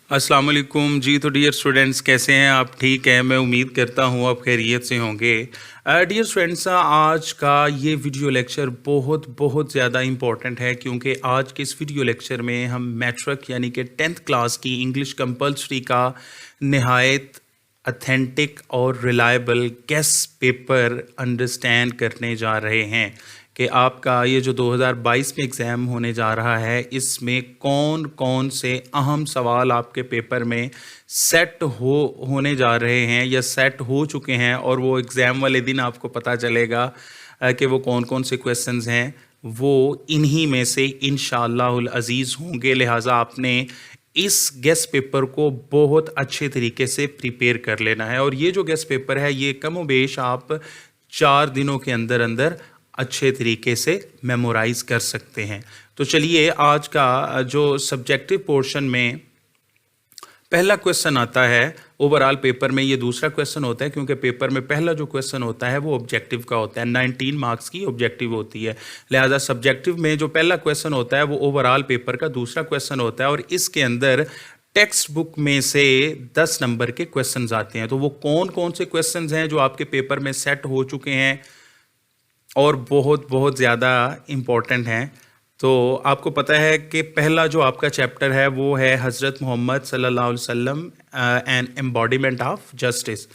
अस्सलाम वालेकुम जी। तो डियर स्टूडेंट्स, कैसे हैं आप? ठीक हैं, मैं उम्मीद करता हूँ आप खैरियत से होंगे। डियर स्टूडेंट्स, आज का ये वीडियो लेक्चर बहुत बहुत ज़्यादा इम्पॉर्टेंट है, क्योंकि आज के इस वीडियो लेक्चर में हम मैट्रिक यानी कि 10th क्लास की इंग्लिश कंपल्सरी का नहायत अथेंटिक और रिलायबल गेस पेपर अंडरस्टैंड करने जा रहे हैं कि आपका ये जो 2022 में एग्ज़ाम होने जा रहा है, इसमें कौन कौन से अहम सवाल आपके पेपर में सेट होने जा रहे हैं या सेट हो चुके हैं, और वो एग्ज़ाम वाले दिन आपको पता चलेगा कि वो कौन कौन से क्वेश्चंस हैं। वो इन्हीं में से इंशाअल्लाहुल अज़ीज़ होंगे। लिहाजा आपने इस गेस्ट पेपर को बहुत अच्छे तरीके से प्रिपेयर कर लेना है, और ये जो गेस्ट पेपर है ये कमोबेश आप 4 दिनों के अंदर अंदर अच्छे तरीके से मेमोराइज़ कर सकते हैं। तो चलिए, आज का जो सब्जेक्टिव पोर्शन में पहला क्वेश्चन आता है, ओवरऑल पेपर में ये दूसरा क्वेश्चन होता है, क्योंकि पेपर में पहला जो क्वेश्चन होता है वो ऑब्जेक्टिव का होता है। 19 मार्क्स की ऑब्जेक्टिव होती है, लिहाजा सब्जेक्टिव में जो पहला क्वेश्चन होता है वो ओवरऑल पेपर का दूसरा क्वेश्चन होता है, और इसके अंदर टेक्स्ट बुक में से 10 नंबर के क्वेश्चंस आते हैं। तो वो कौन कौन से क्वेश्चंस हैं जो आपके पेपर में सेट हो चुके हैं और बहुत बहुत ज़्यादा इम्पॉर्टेंट हैं। तो आपको पता है कि पहला जो आपका चैप्टर है वो है हज़रत मोहम्मद सल्लल्लाहु अलैहि वसल्लम एन एम्बॉडीमेंट ऑफ जस्टिस।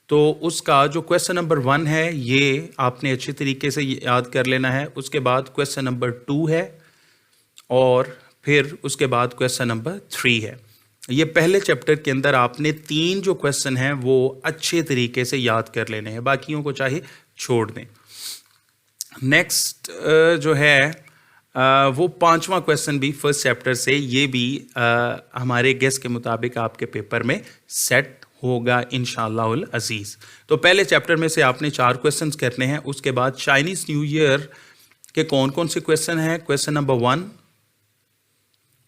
तो उसका जो क्वेश्चन नंबर 1 है ये आपने अच्छी तरीके से याद कर लेना है। उसके बाद क्वेश्चन नंबर 2 है, और फिर उसके बाद क्वेश्चन नंबर 3 है। ये पहले चैप्टर के अंदर आपने 3 जो क्वेश्चन हैं वो अच्छे तरीके से याद कर लेने हैं, बाकियों को चाहे छोड़ दें। नेक्स्ट जो है वो 5वां क्वेश्चन भी फर्स्ट चैप्टर से, ये भी हमारे गेस के मुताबिक आपके पेपर में सेट होगा इंशाअल्लाहुल अजीज़। तो पहले चैप्टर में से आपने 4 क्वेश्चंस करने हैं। उसके बाद चाइनीज़ न्यू ईयर के कौन कौन से क्वेश्चन हैं, क्वेश्चन नंबर 1,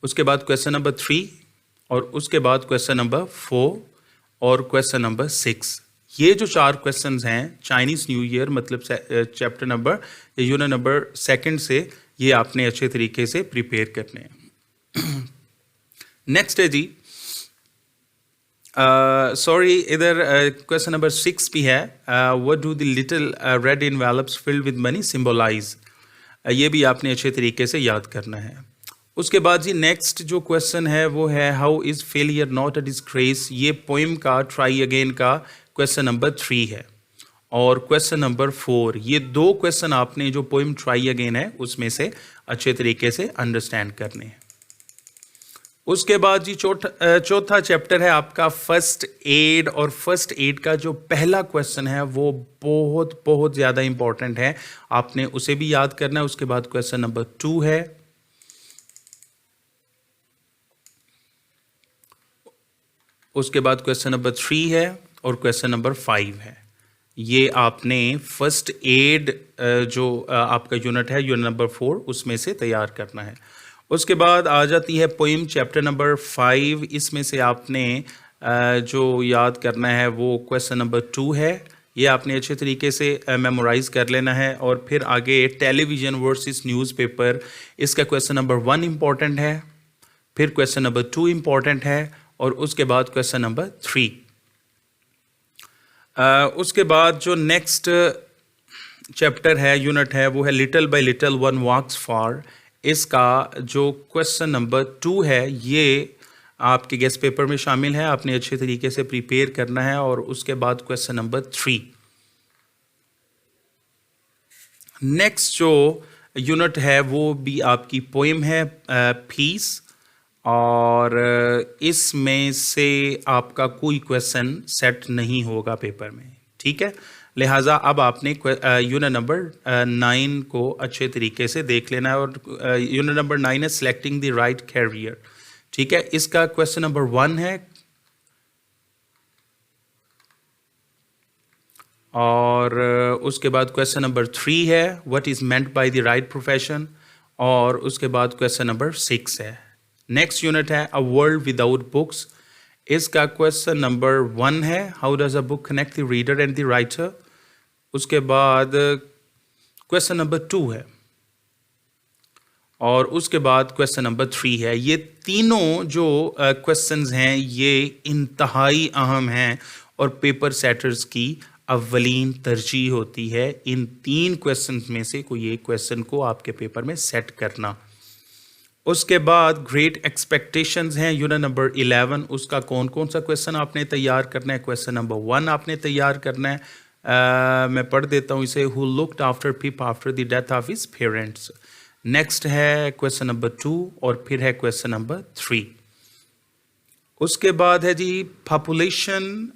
उसके बाद क्वेश्चन नंबर 3, और उसके बाद क्वेश्चन नंबर 4 और क्वेश्चन नंबर 6। ये जो 4 क्वेश्चंस हैं चाइनीज़ न्यू ईयर मतलब चैप्टर नंबर यूनिट नंबर 2 से, ये आपने अच्छे तरीके से प्रिपेयर करने हैं। नेक्स्ट है जी, सॉरी, इधर क्वेश्चन नंबर 6 भी है। What do the little red envelopes filled with money symbolise. ये भी आपने अच्छे तरीके से याद करना है। उसके बाद जी नेक्स्ट जो क्वेश्चन है वो है how is failure not a disgrace. ये पोइम का ट्राई अगेन का क्वेश्चन नंबर 3 है, और क्वेश्चन नंबर 4। ये 2 क्वेश्चन आपने जो पोइम ट्राई अगेन है उसमें से अच्छे तरीके से अंडरस्टैंड करने हैं। उसके बाद जी चौथा चैप्टर है आपका फर्स्ट एड, और फर्स्ट एड का जो पहला क्वेश्चन है वो बहुत बहुत ज़्यादा इंपॉर्टेंट है, आपने उसे भी याद करना है। उसके बाद क्वेश्चन नंबर 2 है, उसके बाद क्वेश्चन नंबर 3 है, और क्वेश्चन नंबर 5 है। ये आपने फर्स्ट एड जो आपका यूनिट है, यूनिट नंबर 4, उसमें से तैयार करना है। उसके बाद आ जाती है पोइम चैप्टर नंबर 5। इसमें से आपने जो याद करना है वो क्वेश्चन नंबर 2 है, ये आपने अच्छे तरीके से मेमोराइज़ कर लेना है। और फिर आगे टेलीविज़न वर्सेस न्यूज़पेपर, इसका क्वेश्चन नंबर 1 इम्पॉर्टेंट है, फिर क्वेश्चन नंबर 2 इम्पॉर्टेंट है, और उसके बाद क्वेश्चन नंबर 3। उसके बाद जो नेक्स्ट चैप्टर है, यूनिट है, वो है little by little one walks far. इसका जो क्वेश्चन नंबर 2 है ये आपके गेस्ट पेपर में शामिल है, आपने अच्छे तरीके से प्रिपेयर करना है। और उसके बाद क्वेश्चन नंबर 3। नेक्स्ट जो यूनिट है वो भी आपकी पोइम है पीस, और इसमें से आपका कोई क्वेश्चन सेट नहीं होगा पेपर में, ठीक है। लिहाजा अब आपने यूनिट नंबर 9 को अच्छे तरीके से देख लेना है, और यूनिट नंबर 9 है सिलेक्टिंग द राइट कैरियर, ठीक है। इसका क्वेश्चन नंबर 1 है, और उसके बाद क्वेश्चन नंबर 3 है what is meant by the right profession, और उसके बाद क्वेश्चन नंबर 6 है। नेक्स्ट यूनिट है अ वर्ल्ड विदाउट बुक्स। इसका क्वेश्चन नंबर 1 है how does a book connect the reader and the writer. उसके बाद क्वेश्चन नंबर 2 है, और उसके बाद क्वेश्चन नंबर 3 है। ये तीनों जो क्वेश्चंस हैं ये इंतहाई अहम हैं और पेपर सेटर्स की अव्वलीन तरजीह होती है इन 3 क्वेश्चंस में से कोई एक क्वेश्चन को आपके पेपर में सेट करना। उसके बाद ग्रेट एक्सपेक्टेशंस हैं यूनिट नंबर 11, उसका कौन कौन सा क्वेश्चन आपने तैयार करना है। क्वेश्चन नंबर 1 आपने तैयार करना है। मैं पढ़ देता हूँ इसे। Who looked after pip after the death of his parents. Next है क्वेश्चन नंबर 2 और फिर है क्वेश्चन नंबर 3। उसके बाद है जी population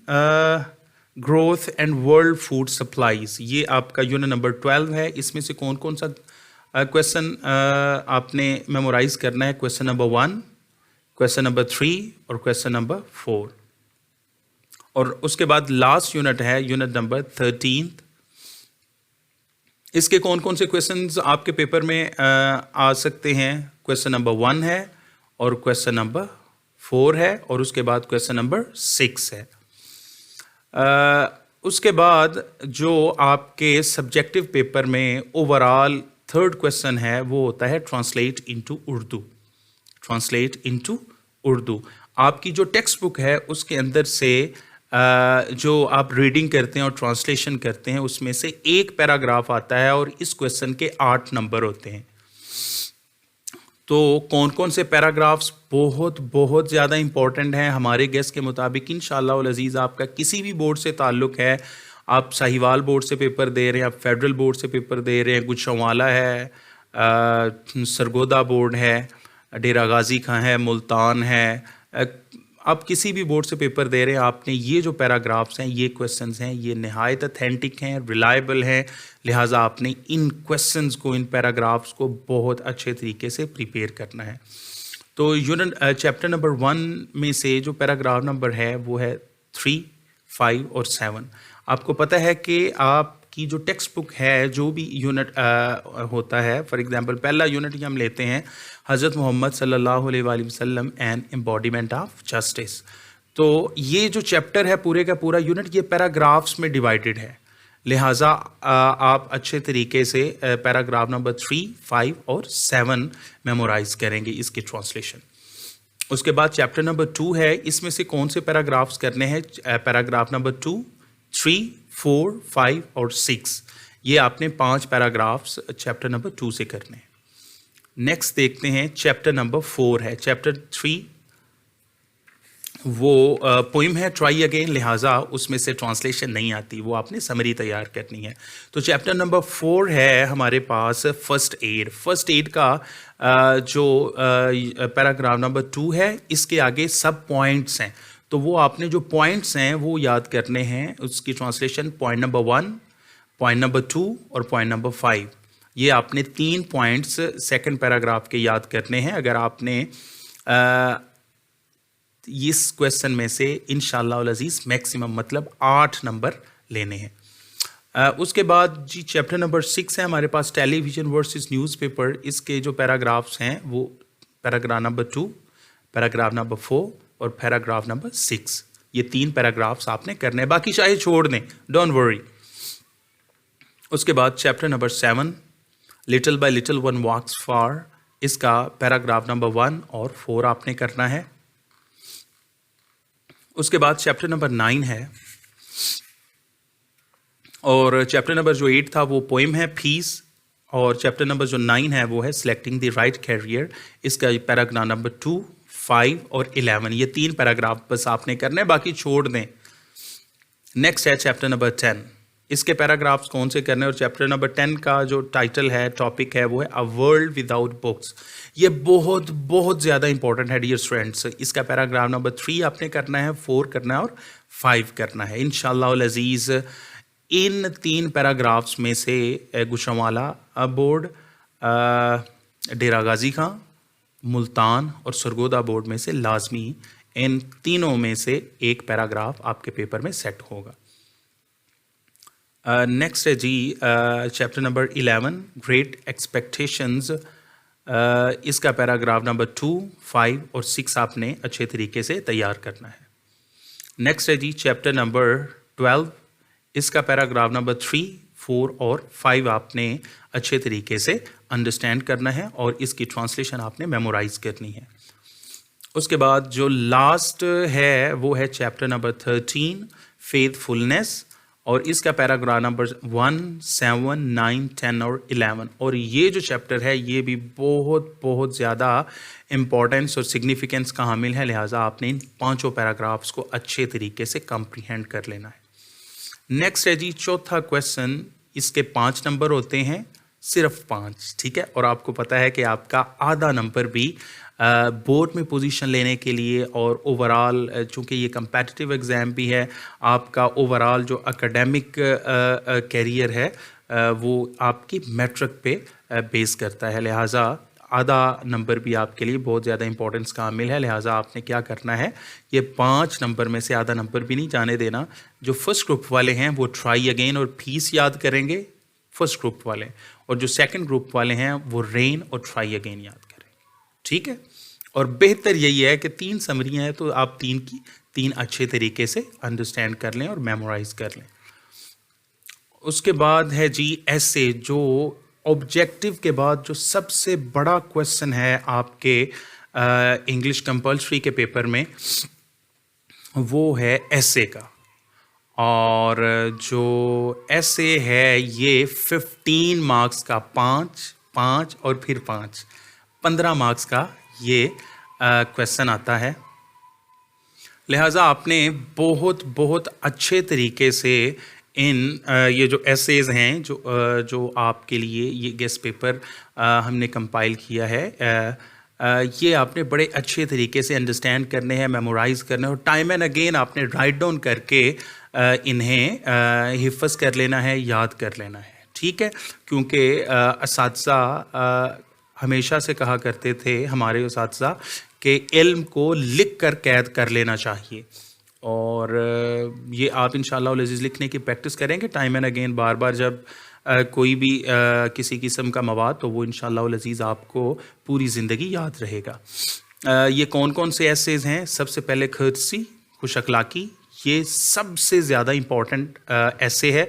growth and world food supplies. ये आपका यूनिट नंबर 12 है। इसमें से कौन कौन सा क्वेश्चन आपने मेमोराइज करना है। क्वेश्चन नंबर 1, क्वेश्चन नंबर 3 और क्वेश्चन नंबर 4। और उसके बाद लास्ट यूनिट है यूनिट नंबर 13। इसके कौन कौन से क्वेश्चंस आपके पेपर में आ सकते हैं। क्वेश्चन नंबर 1 है और क्वेश्चन नंबर 4 है और उसके बाद क्वेश्चन नंबर 6 है। उसके बाद जो आपके सब्जेक्टिव पेपर में ओवरऑल 3rd क्वेश्चन है वो होता है translate into Urdu. Translate into Urdu. आपकी जो टेक्स्ट बुक है उसके अंदर से जो आप रीडिंग करते हैं और ट्रांसलेशन करते हैं उसमें से एक पैराग्राफ आता है और इस क्वेश्चन के 8 नंबर होते हैं। तो कौन कौन से पैराग्राफ्स बहुत बहुत ज़्यादा इंपॉर्टेंट हैं हमारे गेस्ट के मुताबिक। इंशाअल्लाह अज़ीज़ आपका किसी भी बोर्ड से ताल्लुक़ है, आप साहिवाल बोर्ड से पेपर दे रहे हैं, आप फेडरल बोर्ड से पेपर दे रहे हैं, गुजशंवाला है, सरगोदा बोर्ड है, डेरा गाजी खां है, मुल्तान है, आप किसी भी बोर्ड से पेपर दे रहे हैं, आपने ये जो पैराग्राफ्स हैं, ये क्वेश्चंस हैं, ये नहायत ऑथेंटिक हैं, रिलायबल हैं, लिहाजा आपने इन क्वेश्चंस को, इन पैराग्राफ्स को बहुत अच्छे तरीके से प्रिपेयर करना है। तो यूनिट चैप्टर नंबर 1 में से जो पैराग्राफ नंबर है वो है 3, 5 और 7। आपको पता है कि आपकी जो टेक्स्ट बुक है, जो भी यूनिट होता है, फॉर एग्जांपल पहला यूनिट ही हम लेते हैं हज़रत मोहम्मद सल्लल्लाहु अलैहि वसल्लम एंड एम्बॉडीमेंट ऑफ जस्टिस। तो ये जो चैप्टर है पूरे का पूरा यूनिट ये पैराग्राफ्स में डिवाइडेड है, लिहाजा आप अच्छे तरीके से पैराग्राफ नंबर 3, 5 और 7 मेमोराइज करेंगे इसकी ट्रांसलेशन। उसके बाद चैप्टर नंबर 2 है, इसमें से कौन से पैराग्राफ्स करने हैं। पैराग्राफ नंबर 2, 3, 4, 5 और 6, ये आपने 5 पैराग्राफ्स चैप्टर नंबर 2 से करने हैं। नेक्स्ट देखते हैं चैप्टर नंबर 4 है। चैप्टर 3 वो पोइम है ट्राई अगेन, लिहाजा उसमें से ट्रांसलेशन नहीं आती, वो आपने समरी तैयार करनी है। तो चैप्टर नंबर 4 है हमारे पास फर्स्ट एड। फर्स्ट एड का जो पैराग्राफ नंबर 2 है, इसके आगे सब पॉइंट्स हैं, तो वो आपने जो पॉइंट्स हैं वो याद करने हैं। उसकी translation point number 1, point number 2 और पॉइंट नंबर 5, ये आपने 3 पॉइंट्स सेकंड पैराग्राफ के याद करने हैं। अगर आपने इस क्वेश्चन में से इंशाअल्लाह अज़ीज़ मैक्सिमम मतलब 8 नंबर लेने हैं। उसके बाद जी चैप्टर नंबर 6 है हमारे पास टेलीविज़न वर्सेस न्यूज़पेपर। इसके जो पैराग्राफ्स हैं वो पैराग्राफ नंबर 2, पैराग्राफ नंबर 4 और पैराग्राफ नंबर 6, ये 3 पैराग्राफ्स आपने करने हैं, बाकी चाहे छोड़ दें, डोंट वरी। उसके बाद chapter number 7 little by little one walks far, इसका पैराग्राफ नंबर 1 और 4 आपने करना है। उसके बाद चैप्टर नंबर 9 है और चैप्टर नंबर जो 8 था वो पोइम है फीस, और चैप्टर नंबर जो 9 है वो है सिलेक्टिंग द राइट कैरियर। इसका पैराग्राफ नंबर 2, 5 और 11, ये 3 पैराग्राफ बस आपने करने हैं, बाकी छोड़ दें। नेक्स्ट है चैप्टर नंबर 10, इसके पैराग्राफ्स कौन से करने हैं। और चैप्टर नंबर 10 का जो टाइटल है, टॉपिक है, वो है अ वर्ल्ड विदाउट बुक्स। ये बहुत बहुत ज़्यादा इंपॉर्टेंट है डियर स्टूडेंट्स। इसका पैराग्राफ नंबर 3 आपने करना है, 4 करना है और 5 करना है। इंशाअल्लाह अज़ीज़ इन 3 पैराग्राफ्स में से गुजरांवाला बोर्ड, डेरा गाजी खां, मुल्तान और सरगोदा बोर्ड में से लाजमी इन तीनों में से एक पैराग्राफ आपके पेपर में सेट होगा। नेक्स्ट है जी चैप्टर नंबर 11 ग्रेट एक्सपेक्टेशंस। इसका पैराग्राफ नंबर 2, 5 और 6 आपने अच्छे तरीके से तैयार करना है। नेक्स्ट है जी चैप्टर नंबर 12, इसका पैराग्राफ नंबर 3, 4 और 5 आपने अच्छे तरीके से अंडरस्टैंड करना है और इसकी ट्रांसलेशन आपने मेमोराइज करनी है। उसके बाद जो लास्ट है वो है चैप्टर नंबर 13 फेथफुलनेस, और इसका पैराग्राफ नंबर 1, 7, 9, 10 और 11। और ये जो चैप्टर है ये भी बहुत ज़्यादा इम्पोर्टेंस और सिग्निफिकेंस का हामिल है, लिहाजा आपने इन 5 पैराग्राफ्स को अच्छे तरीके से कंप्रीहेंड कर लेना है। नेक्स्ट है जी चौथा क्वेश्चन, इसके 5 नंबर होते हैं, सिर्फ 5, ठीक है। और आपको पता है कि आपका आधा नंबर भी बोर्ड में पोजीशन लेने के लिए और ओवरऑल चूँकि ये कंपेटिटिव एग्ज़ाम भी है, आपका ओवरऑल जो एकेडमिक कैरियर है वो आपकी मैट्रिक पे बेस करता है, लिहाजा आधा नंबर भी आपके लिए बहुत ज़्यादा इंपॉर्टेंस का हामिल है। लिहाजा आपने क्या करना है, ये 5 नंबर में से आधा नंबर भी नहीं जाने देना। जो फर्स्ट ग्रुप वाले हैं वो ट्राई अगेन और पीस याद करेंगे फर्स्ट ग्रुप वाले, और जो सेकंड ग्रुप वाले हैं वो रेन और ट्राई अगेन याद करेंगे, ठीक है। और बेहतर यही है कि 3 समरियाँ हैं तो आप 3 की 3 अच्छे तरीके से अंडरस्टैंड कर लें और मेमोराइज कर लें। उसके बाद है जी ऐसे, जो ऑब्जेक्टिव के बाद जो सबसे बड़ा क्वेश्चन है आपके इंग्लिश कंपल्सरी के पेपर में, वो है ऐसे का। और जो ऐसे है ये 15 मार्क्स का 5, 5 और फिर 5, 15 मार्क्स का ये क्वेश्चन आता है। लिहाजा आपने बहुत अच्छे तरीके से इन ये जो एसेज हैं जो आपके लिए ये गेस्ट पेपर हमने कंपाइल किया है, ये आपने बड़े अच्छे तरीके से अंडरस्टैंड करने हैं, मेमोराइज़ करने हैं, और टाइम एंड अगेन आपने राइट डाउन करके इन्हें हिफ़्ज़ कर लेना है, याद कर लेना है, ठीक है। क्योंकि असातिज़ा हमेशा से कहा करते थे, हमारे उस्ताद कि इल्म को लिख कर कैद कर लेना चाहिए, और ये आप इंशाअल्लाह अल अज़ीज़ लिखने की प्रैक्टिस करेंगे टाइम एंड अगेन, बार बार जब कोई भी किसी किस्म का मवाद, तो वो इंशाअल्लाह अल अज़ीज़ आपको पूरी ज़िंदगी याद रहेगा। ये कौन कौन से एसेज हैं? सबसे पहले खर्ची, खुश अखलाकी, ये सबसे ज़्यादा इम्पॉर्टेंट ऐसे है,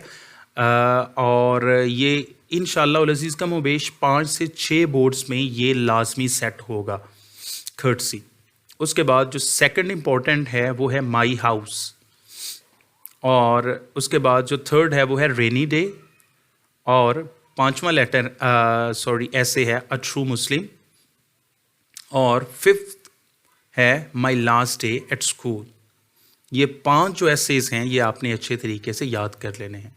और ये इंशाअल्लाह अल अज़ीज़ कम बेश 5 से 6 बोर्ड्स में ये लाजमी सेट होगा, खर्ची। उसके बाद जो सेकंड इम्पॉर्टेंट है वो है माई हाउस, और उसके बाद जो थर्ड है वो है रेनी डे, और 5वां लेटर ऐसे है अ ट्रू मुस्लिम, और 5th है my last day at school. ये 5 जो एसेज हैं ये आपने अच्छे तरीके से याद कर लेने हैं,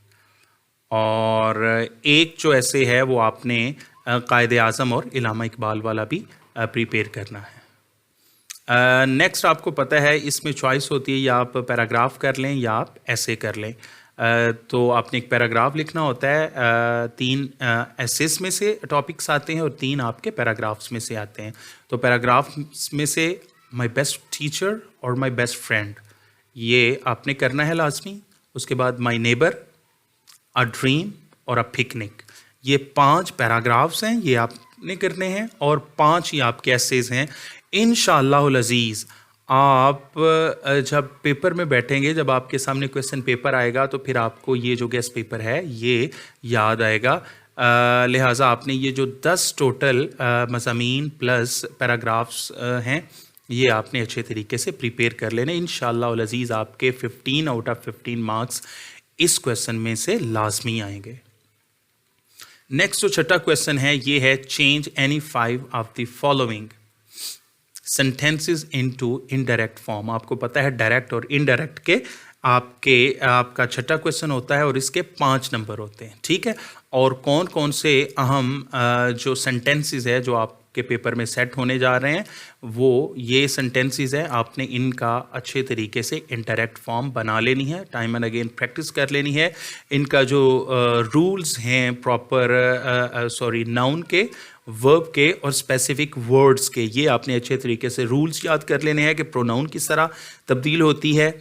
और एक जो ऐसे है वो आपने कायदे आज़म और इलामा इकबाल वाला भी प्रिपेयर करना है। नेक्स्ट आपको पता है इसमें चॉइस होती है, या आप पैराग्राफ कर लें या आप ऐसे कर लें। तो आपने एक पैराग्राफ लिखना होता है, 3 एसेस में से टॉपिक्स आते हैं और 3 आपके पैराग्राफ्स में से आते हैं। तो पैराग्राफ्स में से माई बेस्ट टीचर और माई बेस्ट फ्रेंड, ये आपने करना है लाजमी। उसके बाद माई नेबर, अ ड्रीम और अ पिकनिक, ये 5 पैराग्राफ्स हैं, ये आपने करने हैं, और 5 ही आपके एसेज हैं। इंशाअल्लाह अज़ीज़ आप जब पेपर में बैठेंगे, जब आपके सामने क्वेश्चन पेपर आएगा, तो फिर आपको ये जो गेस्ट पेपर है ये याद आएगा। लिहाजा आपने ये जो 10 टोटल मज़ामीन प्लस पैराग्राफ्स हैं, ये आपने अच्छे तरीके से प्रिपेयर कर लेने। इंशाअल्लाह अज़ीज़ आपके 15 आउट ऑफ 15 मार्क्स इस क्वेश्चन में से लाजमी आएंगे। नेक्स्ट जो छठा क्वेश्चन है ये है change any 5 of the following sentences into indirect form. आपको पता है डायरेक्ट और इनडायरेक्ट के आपका छठा क्वेश्चन होता है और इसके 5 नंबर होते हैं, ठीक है। और कौन कौन से अहम जो सेंटेंसेस है जो आपके पेपर में सेट होने जा रहे हैं, वो ये सेंटेंसेस है, आपने इनका अच्छे तरीके से इंटरेक्ट फॉर्म बना लेनी है, टाइम एंड अगेन प्रैक्टिस कर लेनी है। इनका जो रूल्स हैं प्रॉपर नाउन के, वर्ब के और स्पेसिफिक वर्ड्स के, ये आपने अच्छे तरीके से रूल्स याद कर लेने हैं कि प्रोनाउन किस तरह तब्दील होती है,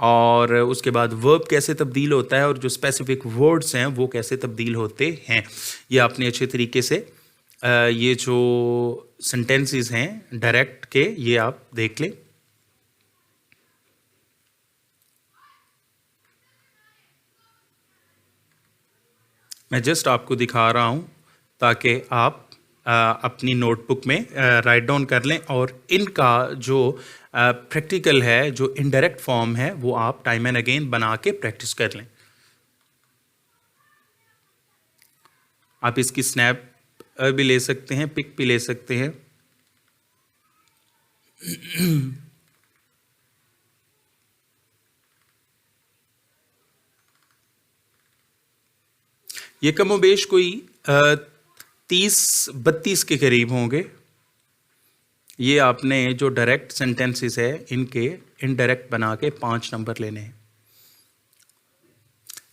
और उसके बाद वर्ब कैसे तब्दील होता है, और जो स्पेसिफिक वर्ड्स हैं वो कैसे तब्दील होते हैं। ये आपने अच्छे तरीके से ये जो सेंटेंसेस हैं डायरेक्ट के, ये आप देख लें। मैं जस्ट आपको दिखा रहा हूँ ताकि आप अपनी नोटबुक में राइट डाउन कर लें और इनका जो प्रैक्टिकल है, जो इनडायरेक्ट फॉर्म है, वो आप टाइम एंड अगेन बना के प्रैक्टिस कर लें। आप इसकी स्नैप भी ले सकते हैं, पिक भी ले सकते हैं। ये कमोबेश कोई 30-32 के करीब होंगे। ये आपने जो डायरेक्ट सेंटेंसेस है इनके इनडायरेक्ट बना के 5 नंबर लेने हैं।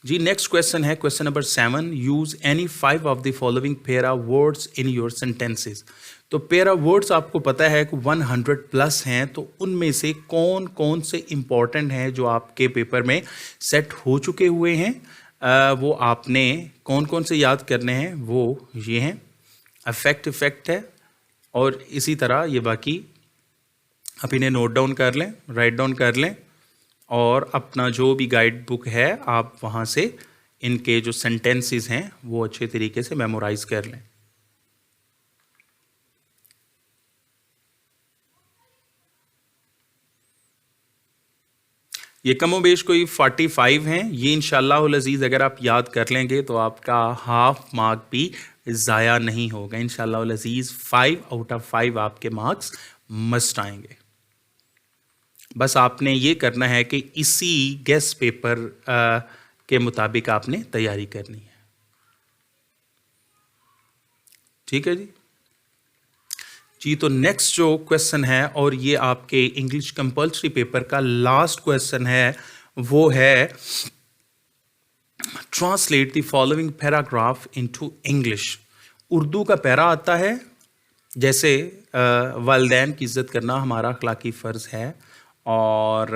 जी नेक्स्ट क्वेश्चन है question number 7। Use any 5 of the following पेरा वर्ड्स इन योर सेंटेंसेस। तो पेरा वर्ड्स आपको पता है कि 100 प्लस हैं, तो उनमें से कौन कौन से इंपॉर्टेंट हैं जो आपके पेपर में सेट हो चुके हुए हैं, वो आपने कौन कौन से याद करने हैं, वो ये हैं। अफेक्ट इफेक्ट है और इसी तरह ये बाकी आप इन्हें नोट डाउन कर लें, राइट डाउन कर लें और अपना जो भी गाइड बुक है आप वहाँ से इनके जो सेंटेंसेस हैं वो अच्छे तरीके से मेमोराइज कर लें। ये कमोबेश कोई 45 हैं। ये इंशाअल्लाह अज़ीज़ अगर आप याद कर लेंगे तो आपका हाफ मार्क भी ज़ाया नहीं होगा। इंशाअल्लाह अज़ीज़ 5 आउट ऑफ 5 आपके मार्क्स मस्ट आएंगे। बस आपने ये करना है कि इसी गेस पेपर के मुताबिक आपने तैयारी करनी है। ठीक है जी। जी तो नेक्स्ट जो क्वेश्चन है और ये आपके इंग्लिश कंपल्सरी पेपर का लास्ट क्वेश्चन है, वो है translate the following paragraph into English. Urdu का पैरा आता है जैसे वालिदैन की इज़्ज़त करना हमारा अखलाकी फ़र्ज़ है, और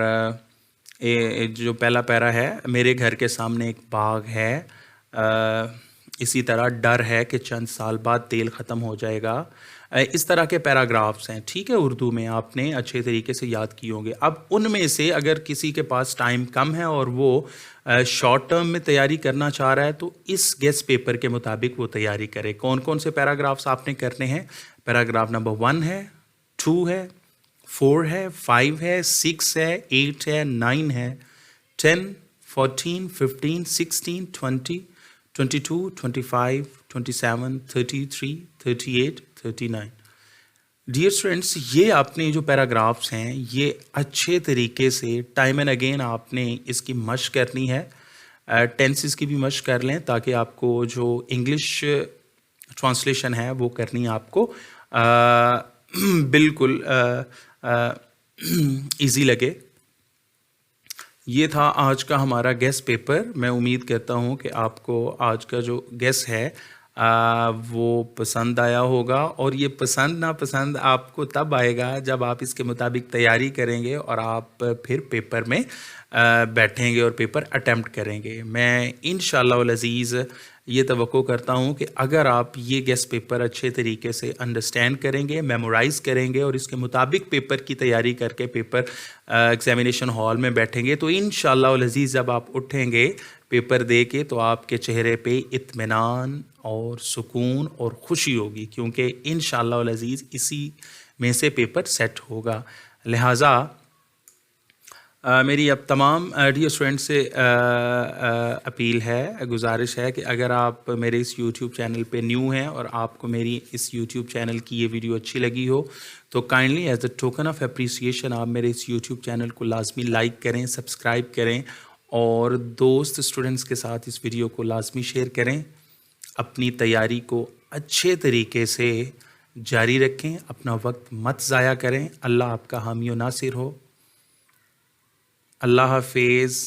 जो पहला पैरा है मेरे घर के सामने एक बाग है, इसी तरह डर है कि चंद साल बाद तेल ख़त्म हो जाएगा। इस तरह के पैराग्राफ्स हैं, ठीक है, उर्दू में आपने अच्छे तरीके से याद किए होंगे। अब उनमें से अगर किसी के पास टाइम कम है और वो शॉर्ट टर्म में तैयारी करना चाह रहा है तो इस गेस्ट पेपर के मुताबिक वो तैयारी करे। कौन कौन से पैराग्राफ्स आपने करने हैं? पैराग्राफ नंबर 1 है, 2 है, 4 है, 5 है, 6 है, 8 है, 9 है, 10, 14, 15, 16, 20, 22, 25, 27, 33, 38, 39। डियर स्टूडेंट्स, ये आपने जो पैराग्राफ्स हैं ये अच्छे तरीके से टाइम एंड अगेन आपने इसकी मश्क करनी है। टेंसेस की भी मश्क कर लें ताकि आपको जो इंग्लिश ट्रांसलेशन है वो करनी आपको बिल्कुल इजी लगे। ये था आज का हमारा गेस पेपर। मैं उम्मीद करता हूँ कि आपको आज का जो गेस है वो पसंद आया होगा, और ये पसंद ना पसंद आपको तब आएगा जब आप इसके मुताबिक तैयारी करेंगे और आप फिर पेपर में बैठेंगे और पेपर अटेम्प्ट करेंगे। मैं इंशाअल्लाह अज़ीज़ ये तवक्को करता हूँ कि अगर आप ये गेस्ट पेपर अच्छे तरीके से अंडरस्टैंड करेंगे, मेमोराइज़ करेंगे और इसके मुताबिक पेपर की तैयारी करके पेपर एग्ज़ामिनेशन हॉल में बैठेंगे तो इंशाअल्लाह अज़ीज़ जब आप उठेंगे पेपर दे के तो आपके चेहरे पे इत्मीनान और सुकून और खुशी होगी, क्योंकि इंशाअल्लाह अज़ीज़ इसी में से पेपर सेट होगा। लिहाजा मेरी अब तमाम डियर स्टूडेंट से अपील है, गुजारिश है कि अगर आप मेरे इस YouTube चैनल पे न्यू हैं और आपको मेरी इस YouTube चैनल की ये वीडियो अच्छी लगी हो तो kindly as a token of appreciation आप मेरे इस YouTube चैनल को लाजमी लाइक करें, सब्सक्राइब करें और दोस्त स्टूडेंट्स के साथ इस वीडियो को लाजमी शेयर करें। अपनी तैयारी को अच्छे तरीके से जारी रखें, अपना वक्त मत ज़ाया करें। अल्लाह आपका हामी व नासिर हो। अल्लाह हाफिज़।